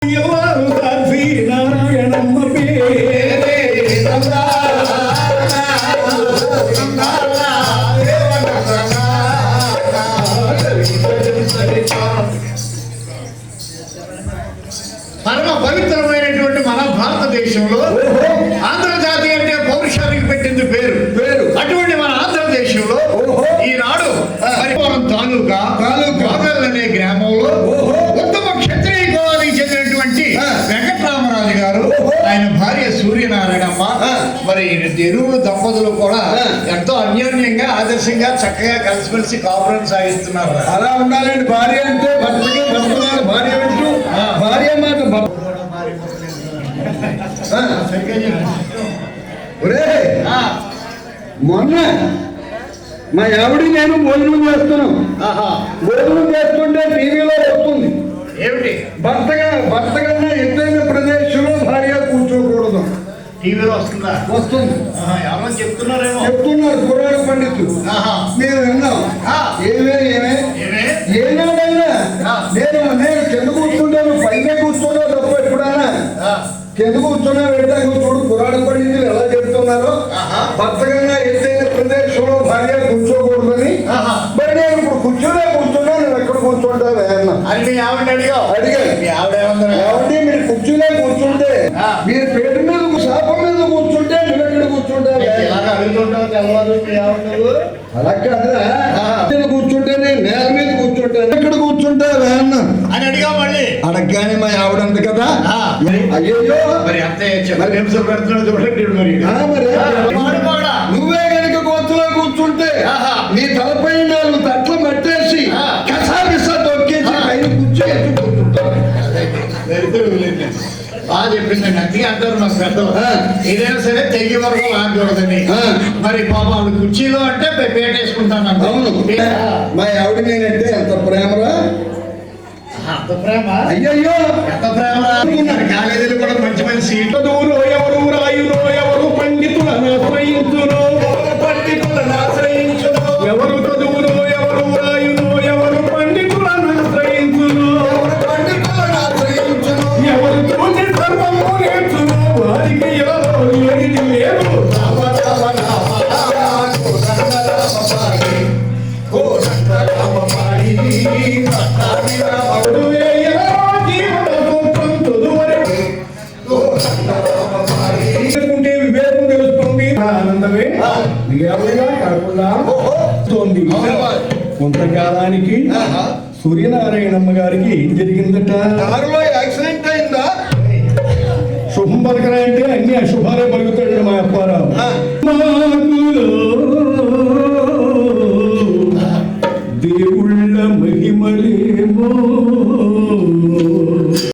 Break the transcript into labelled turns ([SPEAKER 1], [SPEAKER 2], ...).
[SPEAKER 1] పరమ పవిత్రమైనటువంటి మన భారతదేశంలో ఆంధ్రజాతి అంటే పౌరుషానికి పెట్టింది పేరు. అటువంటి మన ఆంధ్రదేశంలో ఈనాడు పరిపాలన తాలూకా అనే గ్రామంలో ఉత్తమ క్షత్రియ కులానికి చెందినటువంటి వెంకటరామరాజు గారు, ఆయన భార్య సూర్యనారాయణమ్మ, మరి ఇరువురు దంపతులు కూడా ఎంతో అన్యోన్యంగా ఆదర్శంగా చక్కగా కలిసిమెలిసి కాపురం సాగిస్తున్నారు.
[SPEAKER 2] అలా ఉండాలండి. భార్య అంటే భర్తకి, భర్తనాలు భార్య అంటూ భార్య మాట. మొన్న మా ఆవిడ నేను భోజనం చేస్తున్నాం. భోజనం చేస్తుంటే టీవీలో వస్తుంది
[SPEAKER 1] ఏమిటి,
[SPEAKER 2] భర్త కన్నా ఎత్తైన ప్రదేశంలో భార్య కూర్చోకూడదు.
[SPEAKER 1] టీవీలో వస్తుందా?
[SPEAKER 2] వస్తుంది.
[SPEAKER 1] ఎవరో చెప్తున్నారేమో.
[SPEAKER 2] చెప్తున్నారు పురాణ పండితులు. మేము విన్నాం. ఏనాడైనా నేను కింద కూర్చుంటాను, పైన కూర్చున్నా తప్ప ఎప్పుడైనా కింద కూర్చున్నా వెళ్ళడానికి చూడు పురాణ పండితులు ఎలా చెప్తున్నారో భర్త కన్నా ఎత్తైన ప్రదేశంలో భార్య కూర్చోకూడదని. మరి నేను ఇప్పుడు కూర్చున్నా నువ్వు ఎక్కడ కూర్చుంటావే అన్నా. అడిగాను మీరు కుర్చీలో కూర్చుంటే, మీరు పేట మీద శాపం మీద కూర్చుంటే నువ్వు ఎక్కడ కూర్చుంటావే అలా కాదురా. నేను కూర్చుంటే నేను నేల మీద కూర్చుంటాను, ఎక్కడ కూర్చుంటావే అన్నా
[SPEAKER 1] అని అడిగా. మళ్ళీ
[SPEAKER 2] అడగగానే మా ఆవిడ అంది కదా, అయ్యో
[SPEAKER 1] మరి
[SPEAKER 2] నువ్వే కనుక కోర్టులో కూర్చుంటే నీ తలపై 4 తట్లు మట్టేసి కసాపిసా తొక్కేసి పైన కూర్చోబెట్టుకుంటుంటావు.
[SPEAKER 1] బాగా చెప్పిందండి. అందుకే అంటారు నాకు పెద్దలు, ఏదైనా సరే తెగి వరకు లాగకూడదని. మరి పాపం ఆవిడ కుర్చీలో అంటే పేట వేసుకుంటాను.
[SPEAKER 2] అవును, మా ఆవిడ నేనంటే ఎంత ప్రేమరా,
[SPEAKER 1] అంత ప్రేమ.
[SPEAKER 2] అయ్యయ్యో
[SPEAKER 1] ఎంత ప్రేమ. కాలేజీలు కూడా మంచి మంచి సీట్లు.
[SPEAKER 3] ఎవరు రాయులో ఎవరు పండితులను ఆశ్రయించును, పండితులను ఆశ్రయించును. ఎవరు చదువులో ఎవరు రాయులో ఎవరు పండితులను ఆశ్రయించును, ఎవరు చూసి సర్వము నేర్చును. వారికి ఎవరు ఏది లేదు. వివేకం తెలుస్తుంది, ఆనందమే కాకుండా కొంతకాలానికి సూర్యనారాయణమ్మ గారికి ఏం జరిగిందట?
[SPEAKER 2] కారులో యాక్సిడెంట్ అయిందా?
[SPEAKER 3] శుభం పలకరాయంటే అన్ని అశుభాలే పలుకుతాడు మా అప్పారావు. దేవుళ్ళ మహిమలేమో